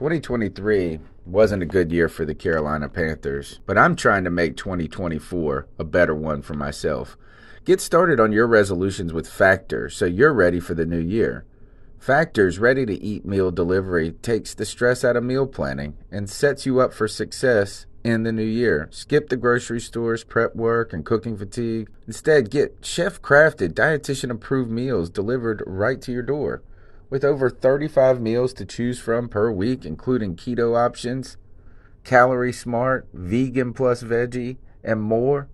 2023 wasn't a good year for the Carolina Panthers, but I'm trying to make 2024 a better one for myself. Get started on your resolutions with Factor so you're ready for the new year. Factor's ready-to-eat meal delivery takes the stress out of meal planning and sets you up for success in the new year. Skip the grocery stores, prep work, and cooking fatigue. Instead, get chef-crafted, dietitian-approved meals delivered right to your door. With over 35 meals to choose from per week, including keto options, calorie smart, vegan plus veggie, and more,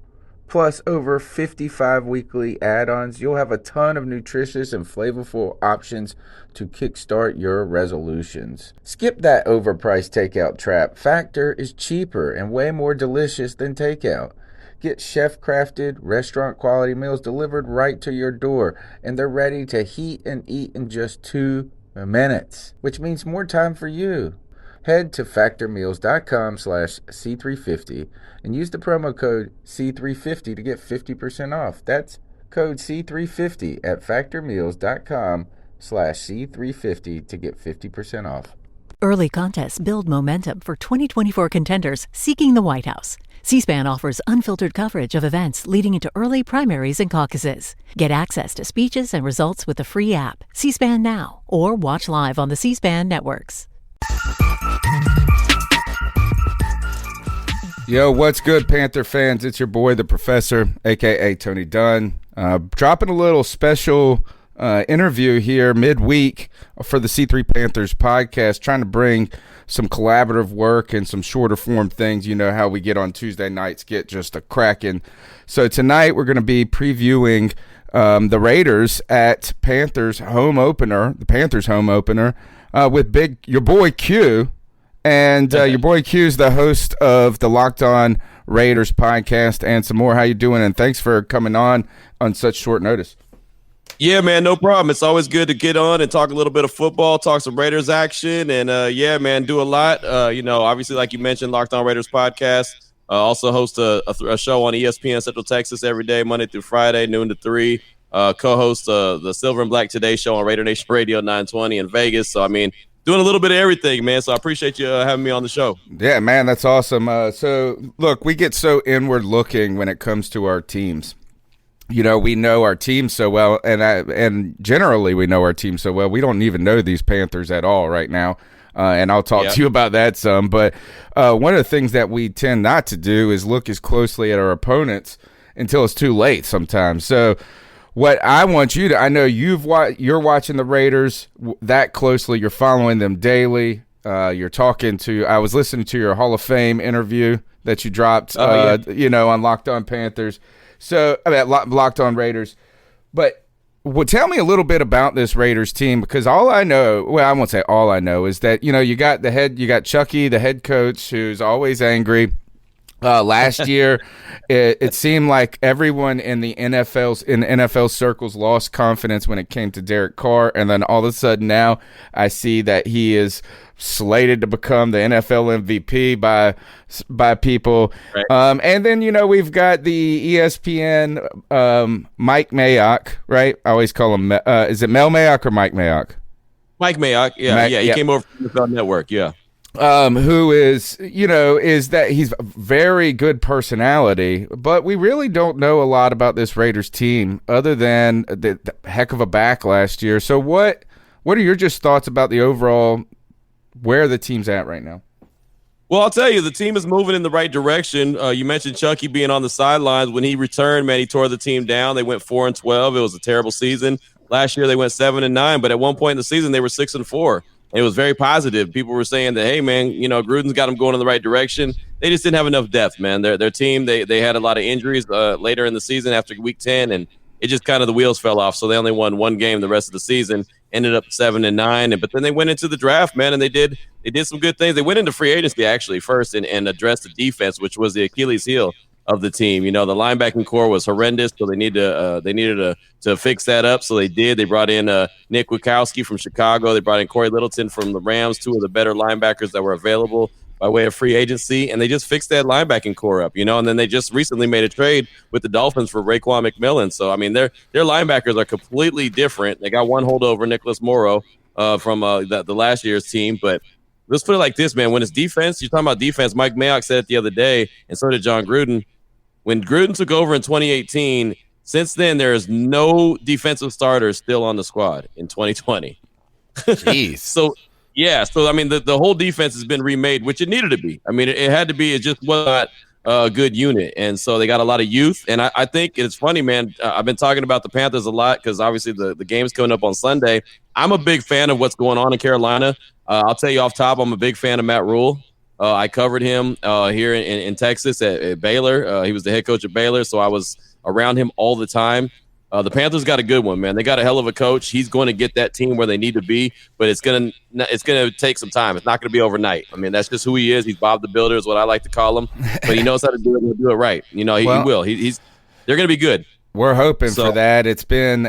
plus over 55 weekly add-ons, you'll have a ton of nutritious and flavorful options to kickstart your resolutions. Skip that overpriced takeout trap. Factor is cheaper and way more delicious than takeout. Get chef-crafted, restaurant-quality meals delivered right to your door, and they're ready to heat and eat in just 2 minutes, which means more time for you. Head to factormeals.com/C350 and use the promo code C350 to get 50% off. That's code C350 at factormeals.com/C350 to get 50% off. Early contests build momentum for 2024 contenders seeking the White House. C-SPAN offers unfiltered coverage of events leading into early primaries and caucuses. Get access to speeches and results with the free app, C-SPAN Now, or watch live on the C-SPAN networks. Yo, what's good, Panther fans? It's your boy, the Professor, a.k.a. Tony Dunn. Dropping a little special interview here midweek for the C3 Panthers podcast, trying to bring some collaborative work and some shorter form things. You know how we get on Tuesday nights, get just a cracking. So tonight we're going to be previewing the Raiders at Panthers home opener, the Panthers home opener, with your boy Q. And your boy Q is the host of the Locked On Raiders podcast and some more. How you doing? And thanks for coming on such short notice. Yeah, man, no problem. It's always good to get on and talk a little bit of football, talk some Raiders action, and yeah, man, do a lot. Obviously, like you mentioned, Locked On Raiders podcast. Also host a show on ESPN Central Texas every day, Monday through Friday, noon to 3. Co-host the Silver and Black Today show on Raider Nation Radio 920 in Vegas. So, I mean, doing a little bit of everything, man. So I appreciate you having me on the show. Yeah, man, that's awesome. So, look, we get so inward looking when it comes to our teams. You know, we know our team so well, and generally we know our team so well. We don't even know these Panthers at all right now, and I'll talk to you about that some. But one of the things that we tend not to do is look as closely at our opponents until it's too late sometimes. So what I want you to – I know you're watching the Raiders that closely. You're following them daily. You're talking to – I was listening to your Hall of Fame interview that you dropped, on Locked On Panthers. So, Locked On Raiders. But tell me a little bit about this Raiders team, because all I know, well, I won't say all I know, is that, you got Chucky, the head coach, who's always angry. Last year, it seemed like everyone in NFL circles lost confidence when it came to Derek Carr, and then all of a sudden now I see that he is slated to become the NFL MVP by people. Right. And then we've got the ESPN Mike Mayock, right? I always call him. Is it Mel Mayock or Mike Mayock? Mike Mayock, yeah. He came over from the NFL Network, yeah. Who is that he's a very good personality, but we really don't know a lot about this Raiders team other than the heck of a back last year. So what are your just thoughts about the overall, where the team's at right now? Well, I'll tell you, the team is moving in the right direction. You mentioned Chucky being on the sidelines. When he returned, man, he tore the team down. They went 4-12. It was a terrible season. Last year they went 7-9, but at one point in the season they were 6-4. It was very positive. People were saying that, hey, man, Gruden's got them going in the right direction. They just didn't have enough depth, man. Their team, they had a lot of injuries later in the season after week 10, and it just kind of the wheels fell off. So they only won one game the rest of the season, ended up 7-9. But then they went into the draft, man, and they did some good things. They went into free agency actually first and addressed the defense, which was the Achilles heel of the team. The linebacking core was horrendous, so they needed to fix that up. So they did. They brought in Nick Witkowski from Chicago. They brought in Corey Littleton from the Rams, two of the better linebackers that were available by way of free agency, and they just fixed that linebacking core up, and then they just recently made a trade with the Dolphins for Raekwon McMillan. So, I mean, their linebackers are completely different. They got one holdover, Nicholas Morrow, from the last year's team, but let's put it like this, man. When it's defense, you're talking about defense. Mike Mayock said it the other day, and so did John Gruden. When Gruden took over in 2018, since then there is no defensive starters still on the squad in 2020. Jeez. So I mean the whole defense has been remade, which it needed to be. I mean it had to be. It just was not a good unit, and so they got a lot of youth. And I think it's funny, man. I've been talking about the Panthers a lot because obviously the game's coming up on Sunday. I'm a big fan of what's going on in Carolina. I'll tell you off top, I'm a big fan of Matt Rule. I covered him here in Texas at Baylor. He was the head coach at Baylor, so I was around him all the time. The Panthers got a good one, man. They got a hell of a coach. He's going to get that team where they need to be, but it's going to take some time. It's not going to be overnight. I mean, that's just who he is. He's Bob the Builder is what I like to call him, but he knows how to do it and he'll do it right. You know, he will. They're going to be good. We're hoping for that. It's been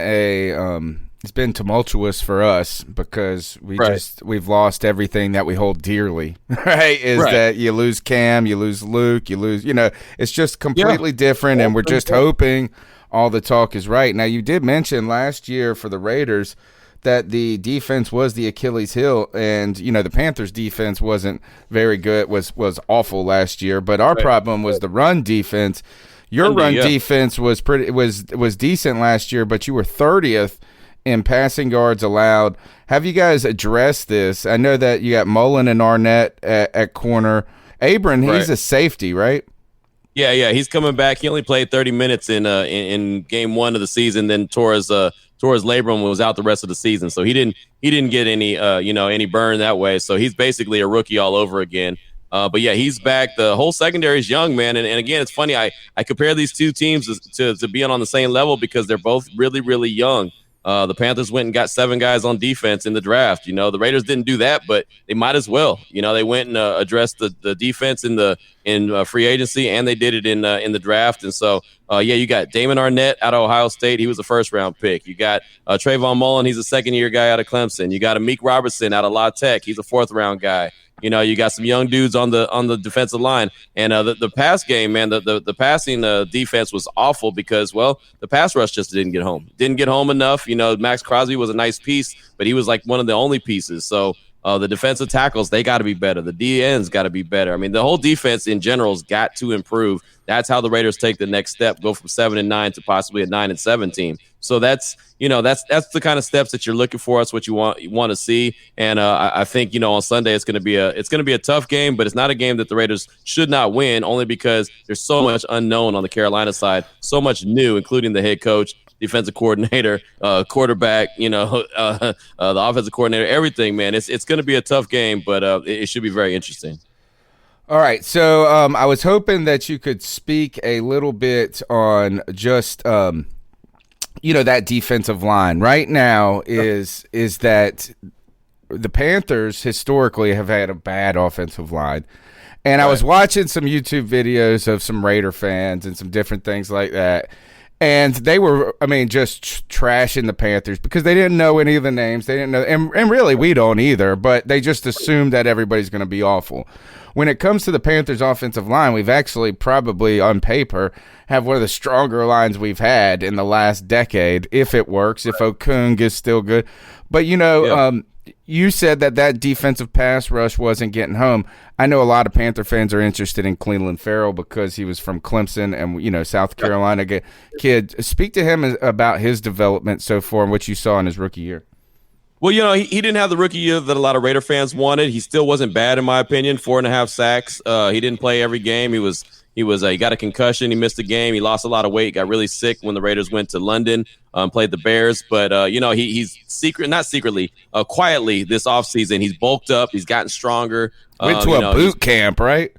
it's been tumultuous for us because we've lost everything that we hold dearly, right? That you lose Cam, you lose Luke, it's just completely different, and we're just hoping all the talk is right. Now, you did mention last year for the Raiders that the defense was the Achilles heel, and the Panthers defense wasn't very good, was awful last year, but our problem was the run defense. Your run defense was decent last year, but you were 30th in passing yards allowed. Have you guys addressed this? I know that you got Mullen and Arnett at corner. Abram, he's a safety, right? Yeah, he's coming back. He only played 30 minutes in game one of the season. Then Torres labrum was out the rest of the season, so he didn't get any any burn that way. So he's basically a rookie all over again. But yeah, he's back. The whole secondary is young, man. And again, it's funny. I compare these two teams to being on the same level because they're both really, really young. The Panthers went and got 7 guys on defense in the draft. The Raiders didn't do that, but they might as well. They went and addressed the defense in free agency, and they did it in the draft. And so, you got Damon Arnett out of Ohio State. He was a first-round pick. You got Trayvon Mullen. He's a second-year guy out of Clemson. You got Amik Robertson out of La Tech. He's a fourth-round guy. You got some young dudes on the defensive line, and the pass game, man. The passing defense was awful because the pass rush just didn't get home enough. Max Crosby was a nice piece, but he was like one of the only pieces. So the defensive tackles, they got to be better. The DNs got to be better. I mean, the whole defense in general has got to improve. That's how the Raiders take the next step, go from 7-9 to possibly a 9-7 team. So that's the kind of steps that you're looking for. That's what you want to see. And I think on Sunday it's going to be a tough game, but it's not a game that the Raiders should not win, only because there's so much unknown on the Carolina side, so much new, including the head coach, defensive coordinator, quarterback, the offensive coordinator, everything, man. It's going to be a tough game, but it should be very interesting. All right, so I was hoping that you could speak a little bit on just that defensive line. Right now is that the Panthers historically have had a bad offensive line. And I was watching some YouTube videos of some Raider fans and some different things like that. And they were, just trashing the Panthers because they didn't know any of the names. They didn't know, and really we don't either, but they just assumed that everybody's going to be awful. When it comes to the Panthers' offensive line, we've actually probably, on paper, have one of the stronger lines we've had in the last decade, if it works, if Okung is still good. But, you said that defensive pass rush wasn't getting home. I know a lot of Panther fans are interested in Cleveland Farrell because he was from Clemson and, South Carolina kid. Speak to him about his development so far and what you saw in his rookie year. Well, he didn't have the rookie year that a lot of Raider fans wanted. He still wasn't bad, in my opinion. 4.5 sacks. He didn't play every game. He got a concussion. He missed a game. He lost a lot of weight. Got really sick when the Raiders went to London, played the Bears. But he's quietly this offseason. He's bulked up. He's gotten stronger. Went to a boot camp, right?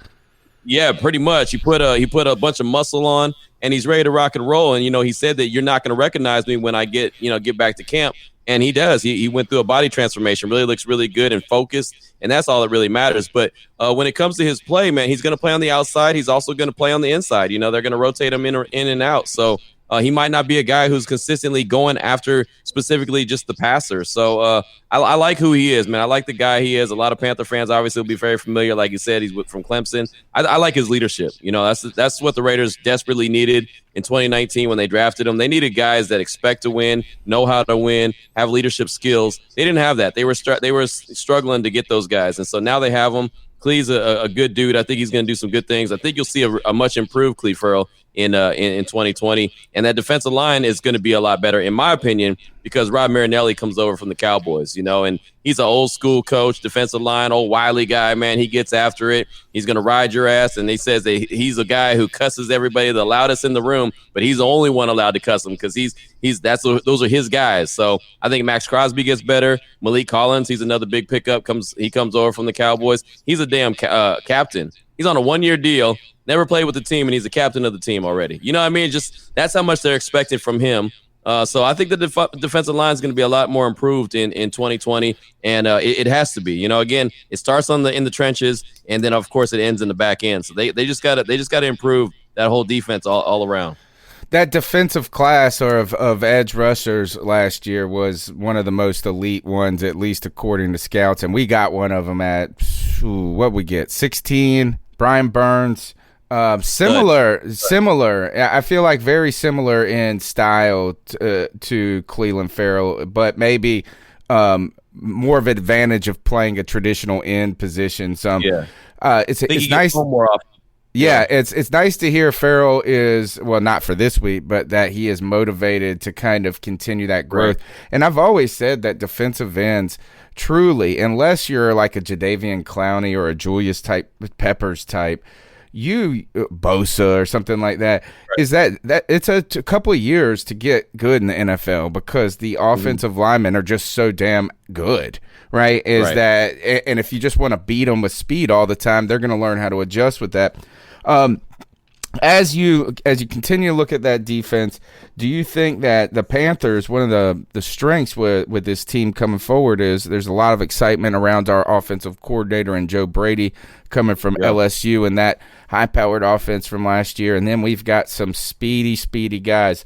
Yeah, pretty much. He put a bunch of muscle on, and he's ready to rock and roll. And he said that you're not going to recognize me when I get back to camp. And he does. He went through a body transformation, really looks really good and focused, and that's all that really matters. But when it comes to his play, man, he's going to play on the outside. He's also going to play on the inside. They're going to rotate him in and out. So he might not be a guy who's consistently going after specifically just the passer. So I like who he is, man. I like the guy he is. A lot of Panther fans obviously will be very familiar. Like you said, he's from Clemson. I like his leadership. That's what the Raiders desperately needed in 2019 when they drafted him. They needed guys that expect to win, know how to win, have leadership skills. They didn't have that. They were struggling to get those guys, and so now they have them. Clee's a good dude. I think he's going to do some good things. I think you'll see a much improved Clee Farrell in 2020, and that defensive line is going to be a lot better, in my opinion, because Rob Marinelli comes over from the Cowboys, and he's an old school coach, defensive line, old wily guy, man. He gets after it. He's going to ride your ass, and he says that he's a guy who cusses everybody the loudest in the room, but he's the only one allowed to cuss them because those are his guys. So I think Max Crosby gets better. Malik Collins, he's another big pickup. He comes over from the Cowboys. He's a damn captain. He's on a 1-year deal. Never played with the team, and he's the captain of the team already. You know what I mean? Just that's how much they're expecting from him. So I think the defensive line is going to be a lot more improved in 2020, and it has to be. Again, it starts in the trenches, and then of course it ends in the back end. So they just got to improve that whole defense all around. That defensive class of edge rushers last year was one of the most elite ones, at least according to scouts, and we got one of them at what we get 16. Brian Burns. Similar. I feel like very similar in style to Cleveland Farrell, but maybe more of an advantage of playing a traditional end position. It's nice. More often. Yeah, it's nice to hear Farrell is, well, not for this week, but that he is motivated to kind of continue that growth. Right. And I've always said that defensive ends, truly, unless you're like a Jadeveon Clowney or a Julius Peppers type, Bosa or something like that, right, is that it's a couple of years to get good in the NFL because the offensive linemen are just so damn good, right? That, and if you just want to beat them with speed all the time, they're going to learn how to adjust with that. As you continue to look at that defense, do you think that the Panthers, one of the strengths with this team coming forward is there's a lot of excitement around our offensive coordinator and Joe Brady coming from LSU and that high-powered offense from last year, and then we've got some speedy guys.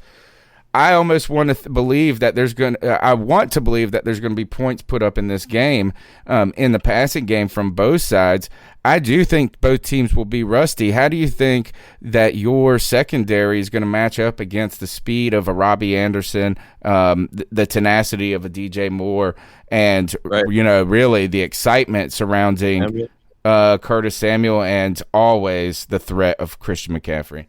I almost want to believe that there's going to be points put up in this game, in the passing game from both sides. I do think both teams will be rusty. How do you think that your secondary is going to match up against the speed of a Robbie Anderson, the tenacity of a DJ Moore, and really the excitement surrounding Curtis Samuel and always the threat of Christian McCaffrey?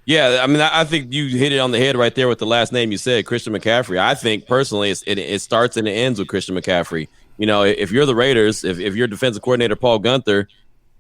Yeah, I mean, I think you hit it on the head right there with the last name you said, Christian McCaffrey. I think personally it starts and it ends with Christian McCaffrey. If you're the Raiders, if you're defensive coordinator Paul Gunther,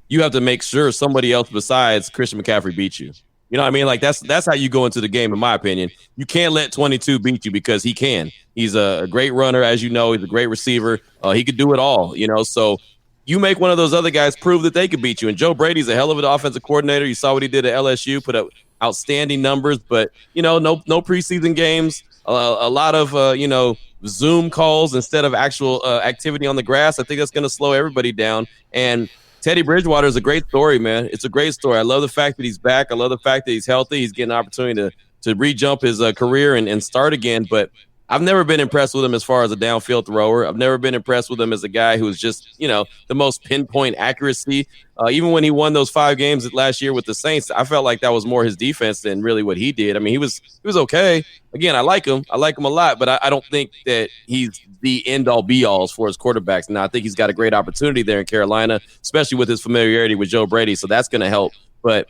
you have to make sure somebody else besides Christian McCaffrey beats you. You know what I mean? Like that's how you go into the game, in my opinion. You can't let 22 beat you because he can. He's a great runner, as you know. He's a great receiver. He could do it all, So you make one of those other guys prove that they could beat you. And Joe Brady's a hell of an offensive coordinator. You saw what he did at LSU, put up outstanding numbers, but no preseason games, a lot of Zoom calls instead of actual activity on the grass. I think that's going to slow everybody down. And Teddy Bridgewater is a great story, man. It's a great story. I love the fact that he's back. I love the fact that he's healthy. He's getting an opportunity to re-jump his career and start again. But I've never been impressed with him as far as a downfield thrower. I've never been impressed with him as a guy who's just, the most pinpoint accuracy. Even when he won those 5 games last year with the Saints, I felt like that was more his defense than really what he did. I mean, he was okay. Again, I like him. I like him a lot, but I don't think that he's the end-all, be-alls for his quarterbacks. Now, I think he's got a great opportunity there in Carolina, especially with his familiarity with Joe Brady, so that's going to help. But,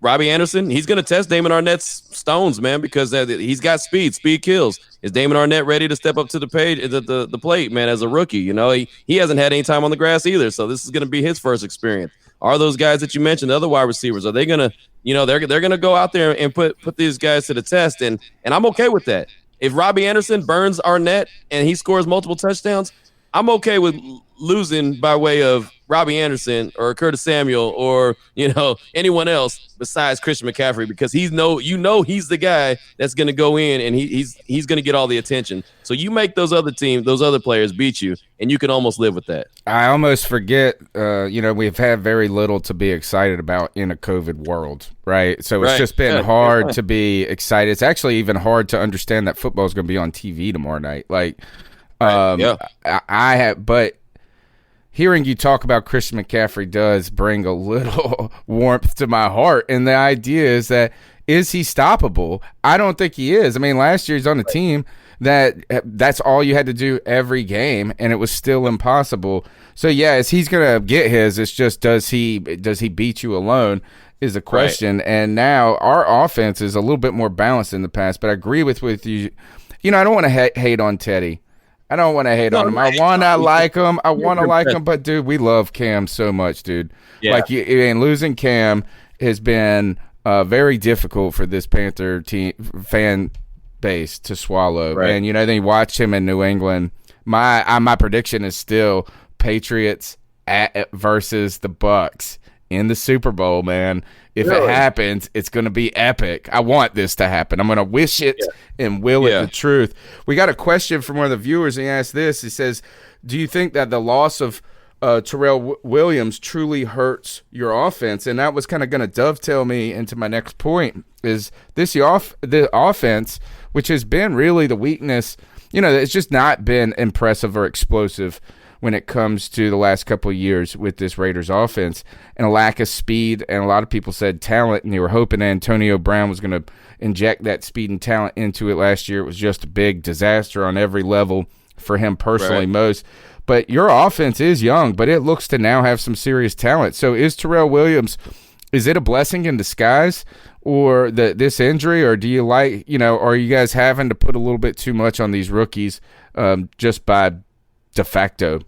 Robbie Anderson, he's going to test Damon Arnett's stones, man, because he's got speed. Speed kills. Is Damon Arnett ready to step up to the plate, man, as a rookie? He hasn't had any time on the grass either, so this is going to be his first experience. Are those guys that you mentioned, the other wide receivers, are they going to, they're going to go out there and put these guys to the test, and I'm okay with that. If Robbie Anderson burns Arnett and he scores multiple touchdowns, I'm okay with losing by way of Robbie Anderson or Curtis Samuel or anyone else besides Christian McCaffrey, because he's he's the guy that's going to go in and he's going to get all the attention. So you make those other players beat you, and you can almost live with that. I almost forget, we've had very little to be excited about in a COVID world, right? So it's just been hard to be excited. It's actually even hard to understand that football is going to be on TV tomorrow night. Like, I have, but hearing you talk about Christian McCaffrey does bring a little warmth to my heart. And the idea is he stoppable? I don't think he is. I mean, last year he's on a team that's all you had to do every game, and it was still impossible. So, yes, he's going to get his. It's just does he beat you alone is the question. Right. And now our offense is a little bit more balanced in the past, but I agree with you. I don't want to hate on Teddy. I don't want to hate on him. I want to like him. I want to like him, but dude, we love Cam so much, dude. Yeah. And losing Cam has been very difficult for this Panther team fan base to swallow. Right. And then you watch him in New England. My prediction is still Patriots versus the Bucks in the Super Bowl, man. If it happens, it's going to be epic. I want this to happen. I'm going to wish it and will it the truth. We got a question from one of the viewers. He asked this. He says, do you think that the loss of Terrell Williams truly hurts your offense? And that was kind of going to dovetail me into my next point, is the offense, which has been really the weakness. It's just not been impressive or explosive when it comes to the last couple of years with this Raiders offense, and a lack of speed, and a lot of people said talent, and they were hoping Antonio Brown was going to inject that speed and talent into it last year. It was just a big disaster on every level for him personally, most. But your offense is young, but it looks to now have some serious talent. So is Terrell Williams, is it a blessing in disguise, or this injury, or do you are you guys having to put a little bit too much on these rookies just by de facto?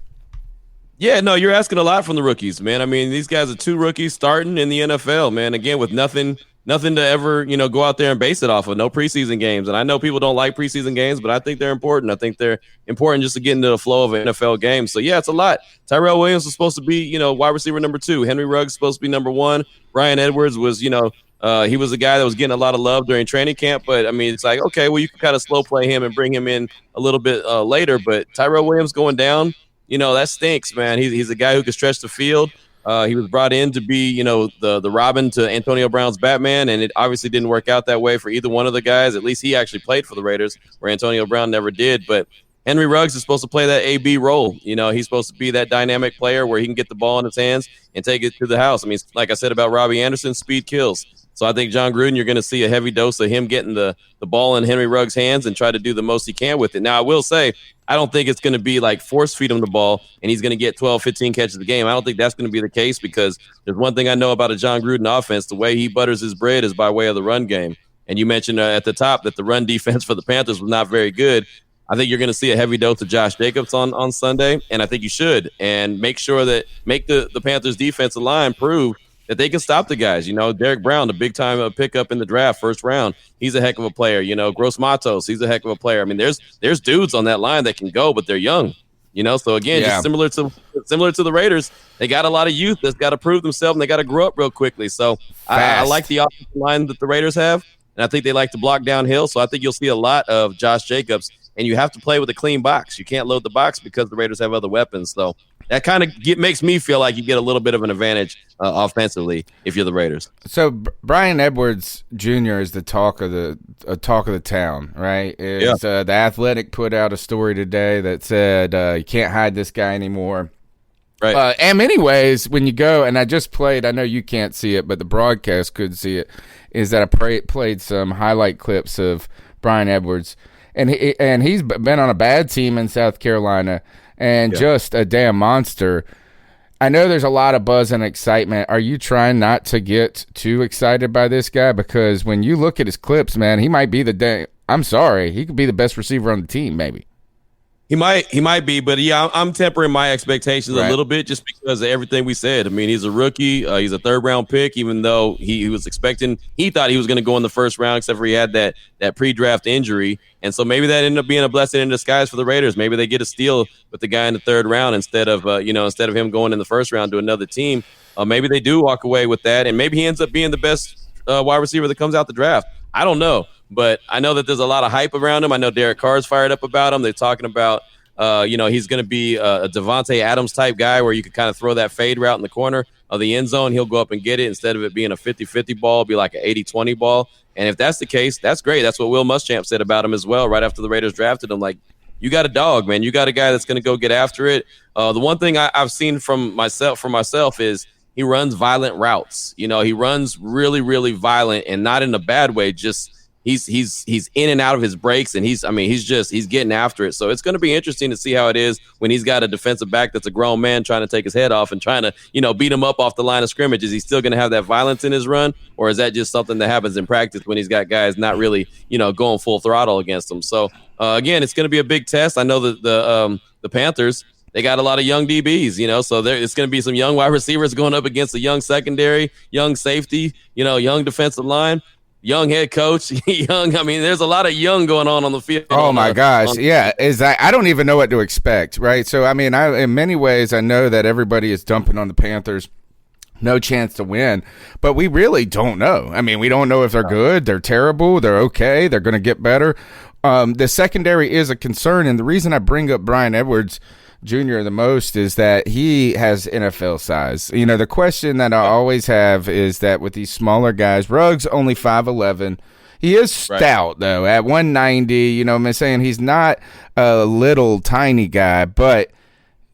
Yeah, no, you're asking a lot from the rookies, man. I mean, these guys are 2 rookies starting in the NFL, man. Again, with nothing to ever, go out there and base it off of. No preseason games. And I know people don't like preseason games, but I think they're important. I think they're important just to get into the flow of an NFL game. So, yeah, it's a lot. Tyrell Williams was supposed to be, wide receiver number 2. Henry Ruggs supposed to be number 1. Brian Edwards was, he was a guy that was getting a lot of love during training camp. But, I mean, it's like, okay, well, you can kind of slow play him and bring him in a little bit later. But Tyrell Williams going down, that stinks, man. He's a guy who can stretch the field. He was brought in to be, the Robin to Antonio Brown's Batman, and it obviously didn't work out that way for either one of the guys. At least he actually played for the Raiders, where Antonio Brown never did. But Henry Ruggs is supposed to play that AB role. He's supposed to be that dynamic player where he can get the ball in his hands and take it to the house. I mean, like I said about Robbie Anderson, speed kills. So I think John Gruden, you're going to see a heavy dose of him getting the ball in Henry Ruggs' hands and try to do the most he can with it. Now, I will say, I don't think it's going to be like force feed him the ball and he's going to get 12, 15 catches a game. I don't think that's going to be the case, because there's one thing I know about a John Gruden offense. The way he butters his bread is by way of the run game. And you mentioned at the top that the run defense for the Panthers was not very good. I think you're going to see a heavy dose of Josh Jacobs on Sunday, and I think you should. And make the Panthers defensive line prove that they can stop the guys. Derek Brown, the big-time pickup in the draft, first round, he's a heck of a player. Gross Matos, he's a heck of a player. I mean, there's dudes on that line that can go, but they're young. So again, just similar to the Raiders, they got a lot of youth that's got to prove themselves, and they got to grow up real quickly. So I like the offensive line that the Raiders have, and I think they like to block downhill. So I think you'll see a lot of Josh Jacobs, and you have to play with a clean box. You can't load the box because the Raiders have other weapons. So that kind of makes me feel like you get a little bit of an advantage offensively if you're the Raiders. So Brian Edwards Jr. is the talk of the town, right? The Athletic put out a story today that said you can't hide this guy anymore. Right. And many ways, when you go, and I just played, I know you can't see it, but the broadcast could see it, is that I played some highlight clips of Brian Edwards, and he's been on a bad team in South Carolina, and just a damn monster. I know there's a lot of buzz and excitement. Are you trying not to get too excited by this guy? Because when you look at his clips, man, he might be I'm sorry, he could be the best receiver on the team, maybe. He might be, but yeah, I'm tempering my expectations a little bit just because of everything we said. I mean, he's a rookie. He's a third round pick, even though he was expecting. He thought he was going to go in the first round, except for he had that pre-draft injury, and so maybe that ended up being a blessing in disguise for the Raiders. Maybe they get a steal with the guy in the third round instead of him going in the first round to another team. Maybe they do walk away with that, and maybe he ends up being the best wide receiver that comes out the draft. I don't know. But I know that there's a lot of hype around him. I know Derek Carr's fired up about him. They're talking about, he's going to be a Devontae Adams type guy where you could kind of throw that fade route in the corner of the end zone. He'll go up and get it instead of it being a 50-50 ball, be like an 80-20 ball. And if that's the case, that's great. That's what Will Muschamp said about him as well right after the Raiders drafted him. Like, you got a dog, man. You got a guy that's going to go get after it. The one thing I've seen from myself is he runs violent routes. He runs really, really violent and not in a bad way, just – He's in and out of his breaks, and he's getting after it. So it's going to be interesting to see how it is when he's got a defensive back that's a grown man trying to take his head off and trying to, beat him up off the line of scrimmage. Is he still going to have that violence in his run, or is that just something that happens in practice when he's got guys not really, going full throttle against him? So again, it's going to be a big test. I know that the Panthers, they got a lot of young DBs, so it's going to be some young wide receivers going up against a young secondary, young safety, young defensive line. Young head coach, there's a lot of young going on the field. Oh my gosh. Yeah. I don't even know what to expect. Right. So, in many ways, I know that everybody is dumping on the Panthers. No chance to win, but we really don't know. We don't know if they're good, they're terrible, they're okay, they're going to get better. The secondary is a concern. And the reason I bring up Bryan Edwards Jr. the most is that he has NFL size. The question that I always have is that with these smaller guys, Ruggs only 5'11". He is stout though at 190. I'm saying he's not a little tiny guy, but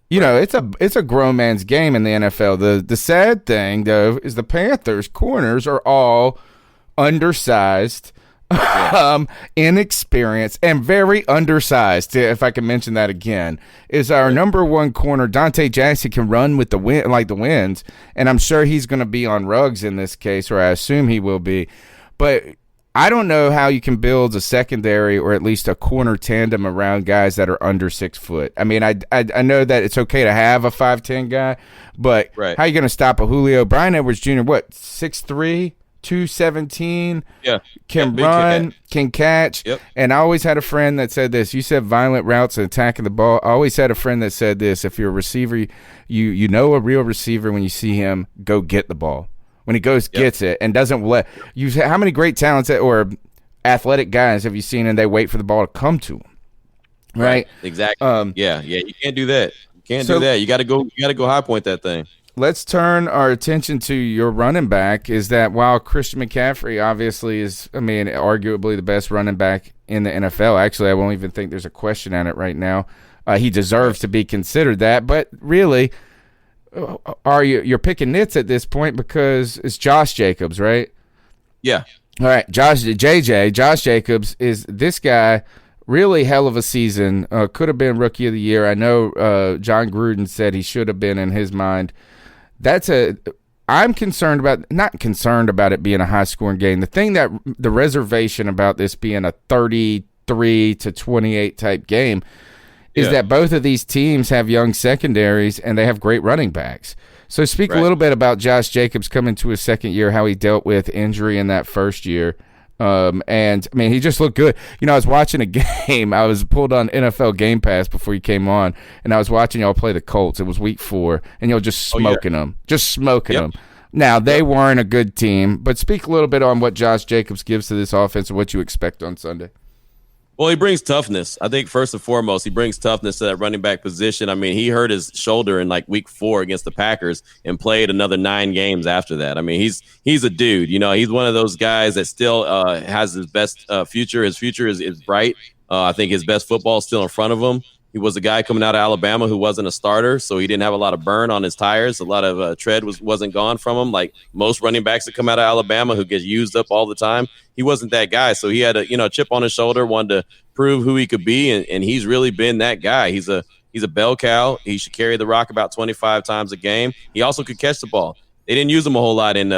it's a grown man's game in the NFL. The sad thing though is the Panthers corners are all undersized. Inexperienced and very undersized. If I can mention that again, is our number one corner. Dante Jackson can run with the wind, like the winds, and I'm sure he's going to be on Ruggs in this case, or I assume he will be. But I don't know how you can build a secondary or at least a corner tandem around guys that are under 6 foot. I know that it's okay to have a 5'10" guy, but how are you going to stop a Julio? Bryan Edwards Jr. 6'3"? 217, can run, can catch. And I always had a friend that said this. You said violent routes and attacking the ball. I always had a friend that said this. If you're a receiver, you know a real receiver when you see him go get the ball. When he goes, gets it, and doesn't let you. How many great talents or athletic guys have you seen and they wait for the ball to come to them? Right? Exactly. You can't do that. You can't do that. You got to go high point that thing. Let's turn our attention to your running back. Is that while Christian McCaffrey obviously is, arguably the best running back in the NFL. Actually, I won't even think there's a question on it right now. He deserves to be considered that. But really, you're picking nits at this point because it's Josh Jacobs, right? Yeah. All right, Josh Jacobs is this guy. Really hell of a season. Could have been Rookie of the Year. I know John Gruden said he should have been in his mind. I'm concerned about, not concerned about it being a high-scoring game. The thing that the reservation about this being a 33-28 type game is that both of these teams have young secondaries and they have great running backs. So speak a little bit about Josh Jacobs coming to his second year, how he dealt with injury in that first year. He just looked good. I was watching a game. I was pulled on NFL Game Pass before you came on, and I was watching y'all play the Colts. It was week 4, and y'all just smoking them. Now, they weren't a good team, but speak a little bit on what Josh Jacobs gives to this offense and what you expect on Sunday. Well, he brings toughness. I think first and foremost, he brings toughness to that running back position. He hurt his shoulder in week 4 against the Packers and played another 9 games after that. He's a dude. He's one of those guys that still has his best future. His future is bright. I think his best football is still in front of him. He was a guy coming out of Alabama who wasn't a starter, so he didn't have a lot of burn on his tires. A lot of tread wasn't gone from him, like most running backs that come out of Alabama who get used up all the time. He wasn't that guy, so he had a chip on his shoulder, wanted to prove who he could be, and he's really been that guy. He's a bell cow. He should carry the rock about 25 times a game. He also could catch the ball. They didn't use him a whole lot in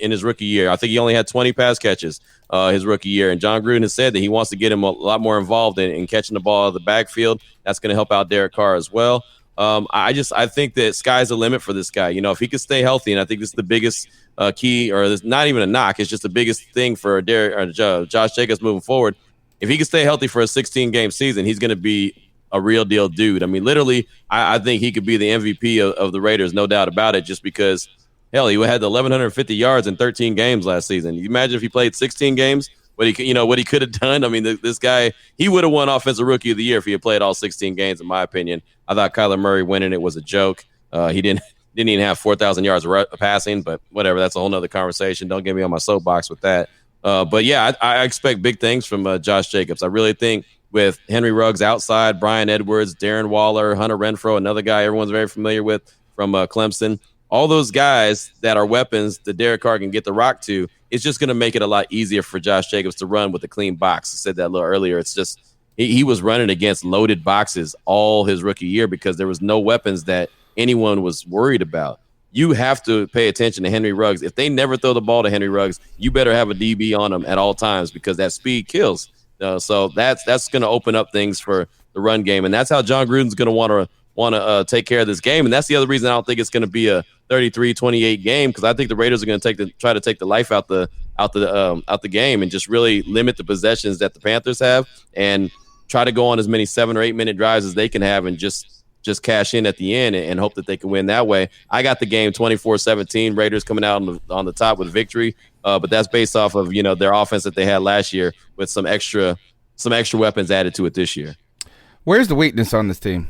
his rookie year. I think he only had 20 pass catches his rookie year. And John Gruden has said that he wants to get him a lot more involved in catching the ball out of the backfield. That's going to help out Derek Carr as well. I think that sky's the limit for this guy. If he could stay healthy, and I think this is the biggest key, or it's not even a knock, it's just the biggest thing for Josh Jacobs moving forward. If he can stay healthy for a 16-game season, he's going to be a real deal dude. I mean, literally, I think he could be the MVP of the Raiders, no doubt about it, just because, hell, he had the 1,150 yards in 13 games last season. You imagine if he played 16 games, what he could have done. I mean, this guy, he would have won Offensive Rookie of the Year if he had played all 16 games, in my opinion. I thought Kyler Murray winning it was a joke. He didn't even have 4,000 yards passing, but whatever. That's a whole nother conversation. Don't get me on my soapbox with that. But yeah, I expect big things from Josh Jacobs. I really think with Henry Ruggs outside, Brian Edwards, Darren Waller, Hunter Renfrow, another guy everyone's very familiar with from Clemson, all those guys that are weapons that Derek Carr can get the rock to, it's just going to make it a lot easier for Josh Jacobs to run with a clean box. I said that a little earlier. It's just he was running against loaded boxes all his rookie year because there was no weapons that anyone was worried about. You have to pay attention to Henry Ruggs. If they never throw the ball to Henry Ruggs, you better have a DB on him at all times because that speed kills. So that's going to open up things for the run game, and that's how John Gruden's going to want to take care of this game. And that's the other reason I don't think it's going to be a 33-28 game, because I think the Raiders are going to try to take the life out the game and just really limit the possessions that the Panthers have and try to go on as many 7 or 8 minute drives as they can have and just cash in at the end and hope that they can win that way. I got the game 24-17, Raiders coming out on the top with victory. But that's based off of, their offense that they had last year with some extra weapons added to it this year. Where's the weakness on this team?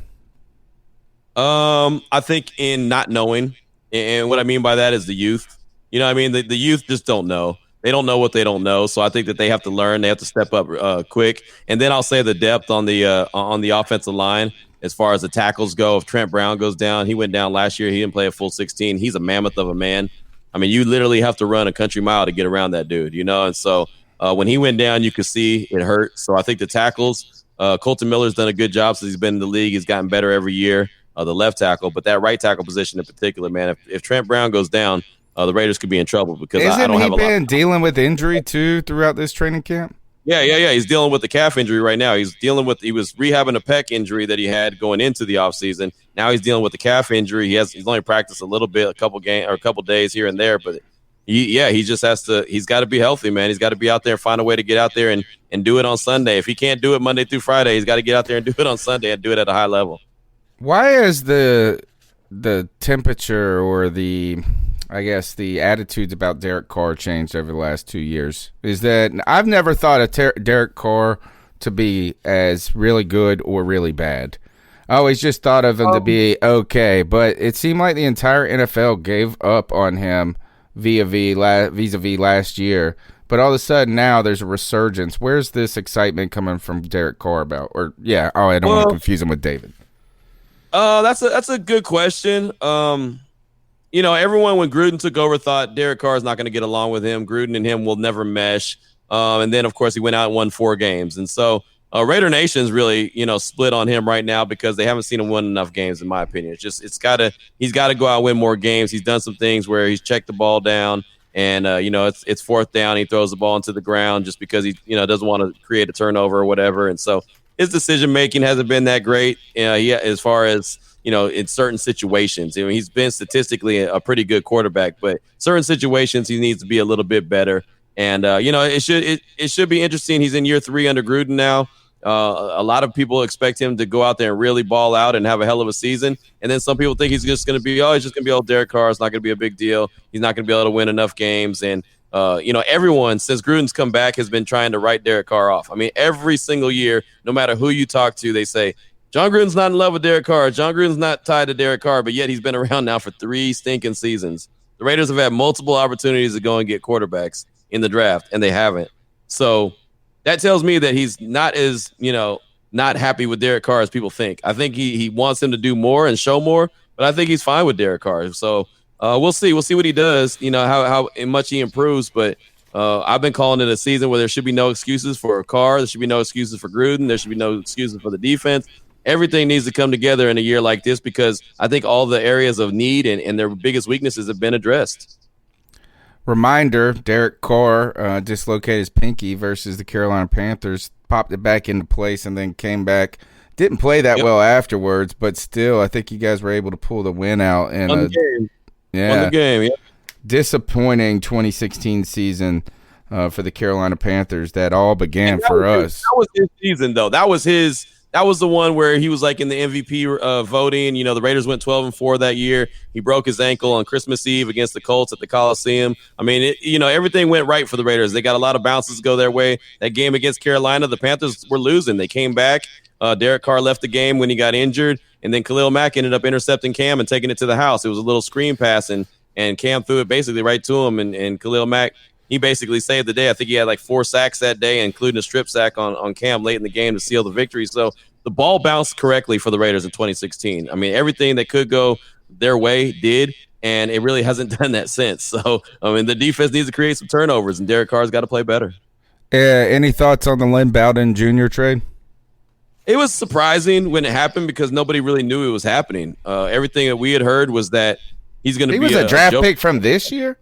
I think in not knowing, and what I mean by that is the youth. The youth just don't know. They don't know what they don't know. So I think that they have to learn. They have to step up quick. And then I'll say the depth on the offensive line. As far as the tackles go, if Trent Brown goes down, he went down last year. He didn't play a full 16. He's a mammoth of a man. I mean, you literally have to run a country mile to get around that dude, And so when he went down, you could see it hurt. So I think the tackles, Colton Miller's done a good job since he's been in the league. He's gotten better every year, the left tackle. But that right tackle position in particular, man, if Trent Brown goes down, the Raiders could be in trouble because I don't have a lot. Isn't he been dealing with injury, too, throughout this training camp? Yeah. He's dealing with the calf injury right now. He was rehabbing a pec injury that he had going into the offseason. Now he's dealing with the calf injury. He's only practiced a little bit, a couple days here and there, but he's got to be healthy, man. He's got to be out there and find a way to get out there and do it on Sunday. If he can't do it Monday through Friday, he's got to get out there and do it on Sunday and do it at a high level. Why is the temperature or the attitudes about Derek Carr changed over the last 2 years? Is that I've never thought of Derek Carr to be as really good or really bad. I always just thought of him to be okay, but it seemed like the entire NFL gave up on him vis-a-vis last year. But all of a sudden now there's a resurgence. Where's this excitement coming from Derek Carr about? I don't want to confuse him with David. That's a good question. Everyone when Gruden took over thought Derek Carr is not going to get along with him. Gruden and him will never mesh. And then, of course, he went out and won 4 games. And so Raider Nation's really, split on him right now because they haven't seen him win enough games, in my opinion. He's got to go out and win more games. He's done some things where he's checked the ball down and, it's 4th down. He throws the ball into the ground just because he, doesn't want to create a turnover or whatever. And so his decision-making hasn't been that great as far as, in certain situations. He's been statistically a pretty good quarterback, but certain situations he needs to be a little bit better. And, it should be interesting. He's in year 3 under Gruden now. A lot of people expect him to go out there and really ball out and have a hell of a season. And then some people think he's just going to be, old Derek Carr. It's not going to be a big deal. He's not going to be able to win enough games. And, everyone since Gruden's come back has been trying to write Derek Carr off. I mean, every single year, no matter who you talk to, they say, John Gruden's not in love with Derek Carr. John Gruden's not tied to Derek Carr, but yet he's been around now for 3 stinking seasons. The Raiders have had multiple opportunities to go and get quarterbacks in the draft, and they haven't. So that tells me that he's not as, not happy with Derek Carr as people think. I think he wants him to do more and show more, but I think he's fine with Derek Carr. So we'll see. We'll see what he does, how much he improves. But I've been calling it a season where there should be no excuses for Carr. There should be no excuses for Gruden. There should be no excuses for the defense. everything needs to come together in a year like this because I think all the areas of need and their biggest weaknesses have been addressed. Reminder, Derek Carr dislocated his pinky versus the Carolina Panthers, popped it back into place, and then came back. Didn't play that well afterwards, but still, I think you guys were able to pull the win out. And Won the game. Yeah. Won the game, yeah. Disappointing 2016 season for the Carolina Panthers that all began for us. That was his season, though. That was the one where he was like in the MVP voting. The Raiders went 12-4 that year. He broke his ankle on Christmas Eve against the Colts at the Coliseum. I mean, everything went right for the Raiders. They got a lot of bounces go their way. That game against Carolina, the Panthers were losing. They came back. Derek Carr left the game when he got injured, and then Khalil Mack ended up intercepting Cam and taking it to the house. It was a little screen pass, and Cam threw it basically right to him, and Khalil Mack, he basically saved the day. I think he had like 4 sacks that day, including a strip sack on Cam late in the game to seal the victory. So the ball bounced correctly for the Raiders in 2016. I mean, everything that could go their way did, and it really hasn't done that since. So, I mean, the defense needs to create some turnovers, and Derek Carr's got to play better. Any thoughts on the Lynn Bowden Jr. trade? It was surprising when it happened because nobody really knew it was happening. Everything that we had heard was that he's going to be a draft pick from this year?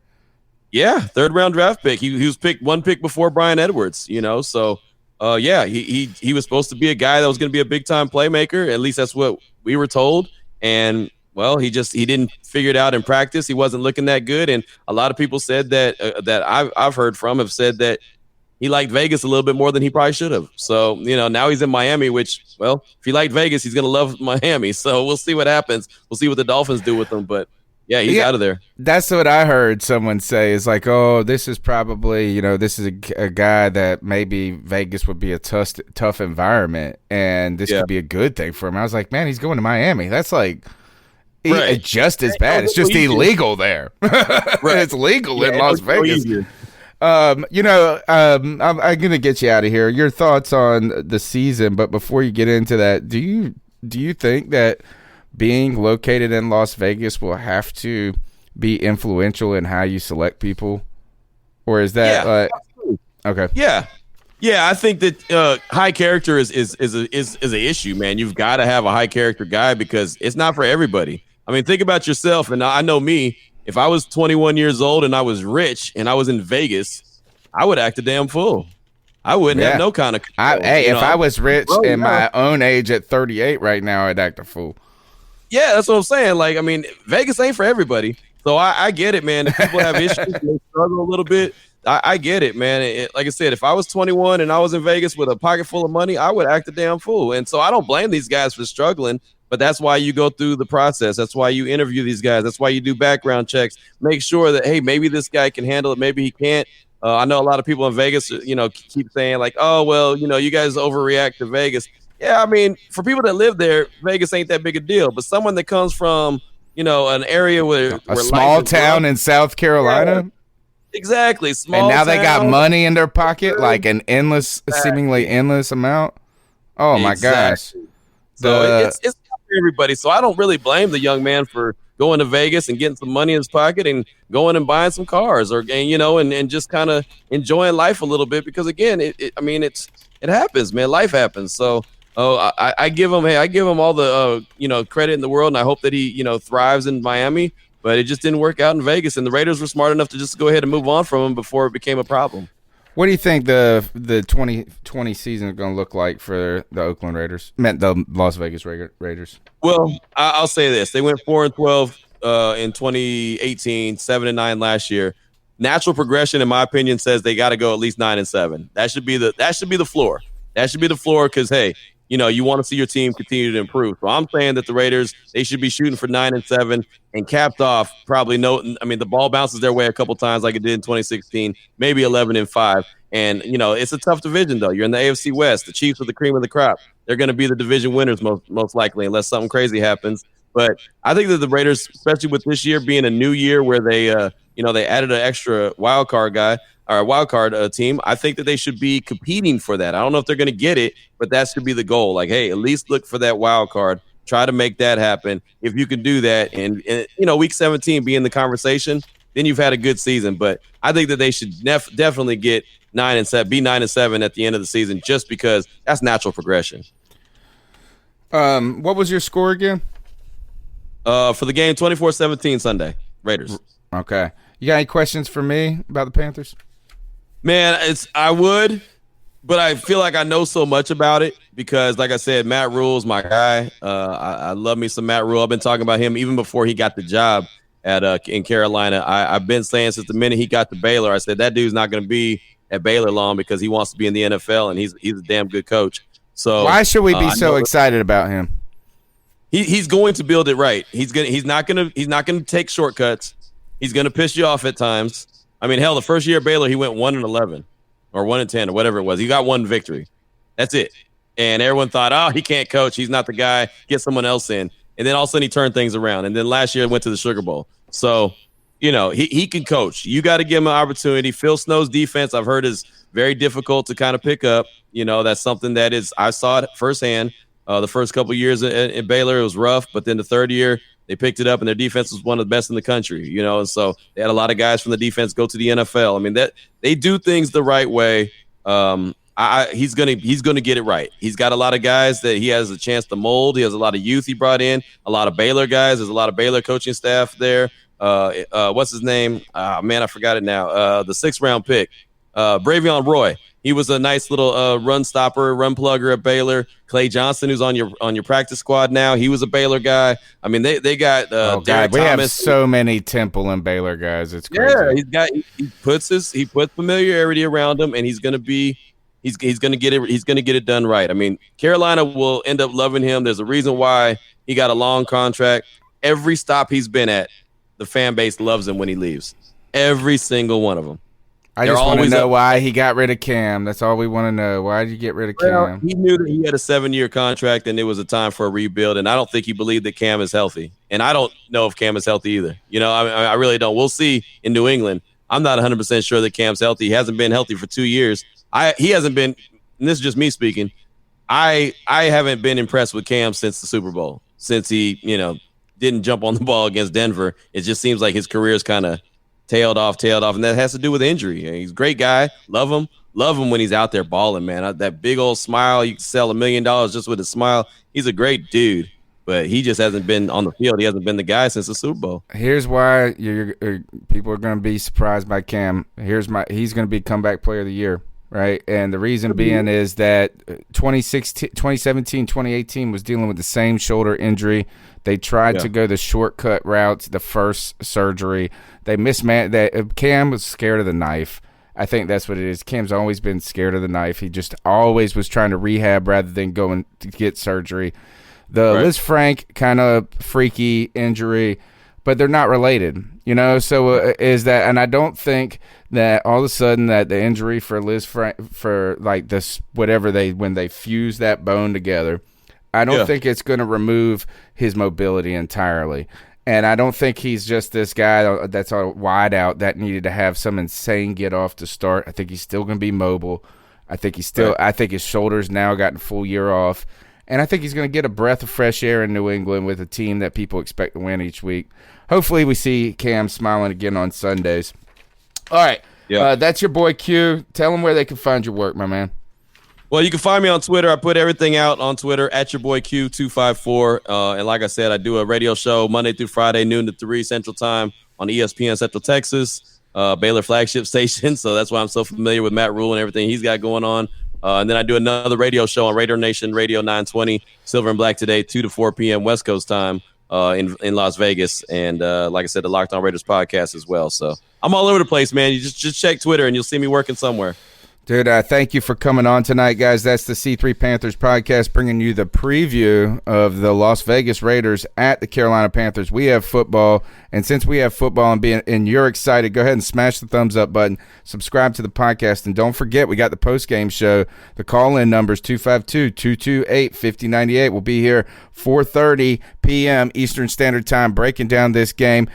Yeah, 3rd-round draft pick. He was picked 1 pick before Brian Edwards, So, he was supposed to be a guy that was going to be a big-time playmaker. At least that's what we were told. And, well, he didn't figure it out in practice. He wasn't looking that good. And a lot of people said that I've heard from have said that he liked Vegas a little bit more than he probably should have. So, now he's in Miami, which, well, if he liked Vegas, he's going to love Miami. So we'll see what happens. We'll see what the Dolphins do with him. But, yeah, he's out of there. That's what I heard someone say is like, oh, this is probably, this is a guy that maybe Vegas would be a tough environment, and this could be a good thing for him. I was like, man, he's going to Miami. That's like just as bad. It's just illegal there. It's legal in Las Vegas. I'm going to get you out of here. Your thoughts on the season, but before you get into that, do you think that being located in Las Vegas will have to be influential in how you select people, or is that okay? Yeah. I think that high character is an issue, man. You've got to have a high character guy because it's not for everybody. I mean, think about yourself, and I know me. If I was 21 years old and I was rich and I was in Vegas, I would act a damn fool. I wouldn't have no kind of control. If I was rich and my own age at 38 right now, I'd act a fool. Yeah, that's what I'm saying. Like, I mean, Vegas ain't for everybody. So I get it, man. If people have issues and they struggle a little bit, I get it, man. Like I said, if I was 21 and I was in Vegas with a pocket full of money, I would act a damn fool. And so I don't blame these guys for struggling. But that's why you go through the process. That's why you interview these guys. That's why you do background checks. Make sure that, hey, maybe this guy can handle it. Maybe he can't. I know a lot of people in Vegas, keep saying like, oh, well, you guys overreact to Vegas. Yeah, I mean, for people that live there, Vegas ain't that big a deal. But someone that comes from, an area where a small town in South Carolina. Yeah, exactly. Small and now town. They got money in their pocket, like an seemingly endless amount. Oh, my gosh. So it's everybody. So I don't really blame the young man for going to Vegas and getting some money in his pocket and going and buying some cars and just kind of enjoying life a little bit because again, it happens, man. Life happens. So I give him all the credit in the world, and I hope that he thrives in Miami. But it just didn't work out in Vegas, and the Raiders were smart enough to just go ahead and move on from him before it became a problem. What do you think the 2020 season is going to look like for the Oakland Raiders? The Las Vegas Raiders. Well, I'll say this: they went 4-12 in 2018, 7-9 last year. Natural progression, in my opinion, says they got to go at least 9-7. That should be the floor. That should be the floor because hey, you want to see your team continue to improve. So I'm saying that the Raiders, they should be shooting for 9-7 and capped off probably the ball bounces their way a couple times like it did in 2016, maybe 11-5. And, it's a tough division, though. You're in the AFC West. The Chiefs are the cream of the crop. They're going to be the division winners most likely unless something crazy happens. But I think that the Raiders, especially with this year being a new year where they added an extra wild card guy, or a wild card team, I think that they should be competing for that. I don't know if they're going to get it, but that should be the goal. Like, hey, at least look for that wild card. Try to make that happen. If you can do that and week 17 be in the conversation, then you've had a good season. But I think that they should definitely get 9-7, be 9-7 at the end of the season just because that's natural progression. What was your score again? For the game, 24-17 Sunday, Raiders. Okay. You got any questions for me about the Panthers? Man, I would, but I feel like I know so much about it because, like I said, Matt Rule's my guy. I love me some Matt Rule. I've been talking about him even before he got the job in Carolina. I've been saying since the minute he got to Baylor, I said that dude's not going to be at Baylor long because he wants to be in the NFL, and he's a damn good coach. So why should we be so excited about him? He's going to build it right. He's not gonna take shortcuts. He's gonna piss you off at times. I mean, hell, the first year at Baylor, he went 1-11 or 1-10 or whatever it was. He got one victory. That's it. And everyone thought, oh, he can't coach. He's not the guy. Get someone else in. And then all of a sudden he turned things around. And then last year went to the Sugar Bowl. So, he can coach. You got to give him an opportunity. Phil Snow's defense, I've heard, is very difficult to kind of pick up. That's something that I saw it firsthand. The first couple of years in Baylor, it was rough. But then the third year, they picked it up, and their defense was one of the best in the country, and so they had a lot of guys from the defense go to the NFL. I mean, that they do things the right way. He's gonna get it right. He's got a lot of guys that he has a chance to mold. He has a lot of youth he brought in, a lot of Baylor guys. There's a lot of Baylor coaching staff there. What's his name? Man, I forgot it now. The 6th round pick, Bravion Roy. He was a nice little run stopper, run plugger at Baylor. Clay Johnson, who's on your practice squad now, he was a Baylor guy. I mean, they got Derek we Thomas. have so many Temple and Baylor guys. It's crazy. Yeah, he puts familiarity around him, and he's gonna get it. He's gonna get it done right. I mean, Carolina will end up loving him. There's a reason why he got a long contract. Every stop he's been at, the fan base loves him when he leaves. Every single one of them. I just want to know why he got rid of Cam. That's all we want to know. Why did you get rid of Cam? He knew that he had a 7-year contract and it was a time for a rebuild, and I don't think he believed that Cam is healthy. And I don't know if Cam is healthy either. I really don't. We'll see in New England. I'm not 100% sure that Cam's healthy. He hasn't been healthy for 2 years. He hasn't been, and this is just me speaking, I haven't been impressed with Cam since the Super Bowl, since he, didn't jump on the ball against Denver. It just seems like his career's kind of tailed off, and that has to do with injury. He's a great guy. Love him when he's out there balling, man. That big old smile, you can sell $1 million just with a smile. He's a great dude, but he just hasn't been on the field. He hasn't been the guy since the Super Bowl. Here's why people are going to be surprised by Cam. He's going to be comeback player of the year, right? And the reason being is that 2017, 2018 was dealing with the same shoulder injury. They tried to go the shortcut route, the first surgery. They mismanaged. Cam was scared of the knife. I think that's what it is. Cam's always been scared of the knife. He just always was trying to rehab rather than going to get surgery. The Liz Frank kind of freaky injury, but they're not related, So is that, and I don't think that all of a sudden that the injury for Liz Frank, for like this, whatever when they fuse that bone together, I don't think it's going to remove his mobility entirely. And I don't think he's just this guy that's a wide out that needed to have some insane get off to start. I think he's still going to be mobile. I think I think his shoulders now gotten full year off. And I think he's going to get a breath of fresh air in New England with a team that people expect to win each week. Hopefully we see Cam smiling again on Sundays. All right. That's your boy Q. Tell him where they can find your work, my man. Well, you can find me on Twitter. I put everything out on Twitter at your boy Q254. And like I said, I do a radio show Monday through Friday, noon to 3 Central Time on ESPN Central Texas, Baylor flagship station. So that's why I'm so familiar with Matt Rule and everything he's got going on. And then I do another radio show on Raider Nation Radio 920, Silver and Black today, 2 to 4 p.m. West Coast time in Las Vegas. And like I said, the Locked On Raiders podcast as well. So I'm all over the place, man. You just check Twitter and you'll see me working somewhere. Dude, thank you for coming on tonight, guys. That's the C3 Panthers podcast, bringing you the preview of the Las Vegas Raiders at the Carolina Panthers. We have football, and since we have football and you're excited, go ahead and smash the thumbs up button, subscribe to the podcast, and don't forget, we got the post-game show. The call-in number is 252-228-5098. We'll be here 4:30 p.m. Eastern Standard Time, breaking down this game.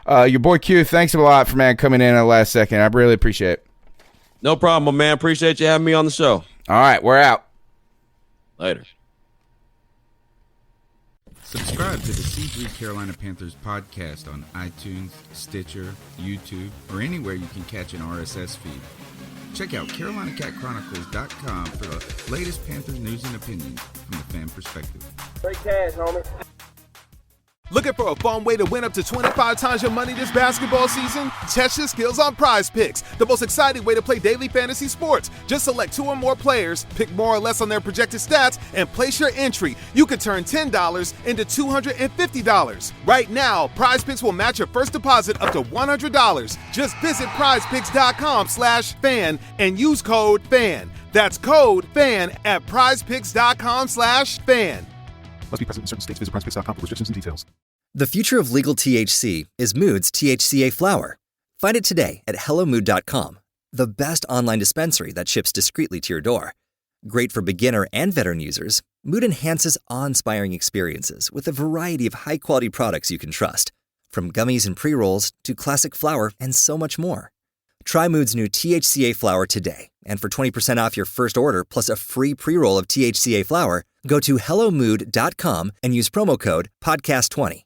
Your boy Q, thanks a lot for coming in at the last second. I really appreciate it. No problem, man. Appreciate you having me on the show. All right, we're out. Later. Subscribe to the C3 Carolina Panthers podcast on iTunes, Stitcher, YouTube, or anywhere you can catch an RSS feed. Check out CarolinaCatChronicles.com for the latest Panthers news and opinions from the fan perspective. Straight cash, homie. Looking for a fun way to win up to 25 times your money this basketball season? Test your skills on Prize Picks, the most exciting way to play daily fantasy sports. Just select 2 or more players, pick more or less on their projected stats, and place your entry. You could turn $10 into $250. Right now, Prize Picks will match your first deposit up to $100. Just visit prizepicks.com/fan and use code FAN. That's code FAN at prizepicks.com/fan. Must be present in certain states. Visit prizepicks.com for restrictions and details. The future of legal THC is Mood's THCA flower. Find it today at HelloMood.com, the best online dispensary that ships discreetly to your door. Great for beginner and veteran users, Mood enhances awe-inspiring experiences with a variety of high-quality products you can trust, from gummies and pre-rolls to classic flower and so much more. Try Mood's new THCA flower today, and for 20% off your first order plus a free pre-roll of THCA flower, go to HelloMood.com and use promo code PODCAST20.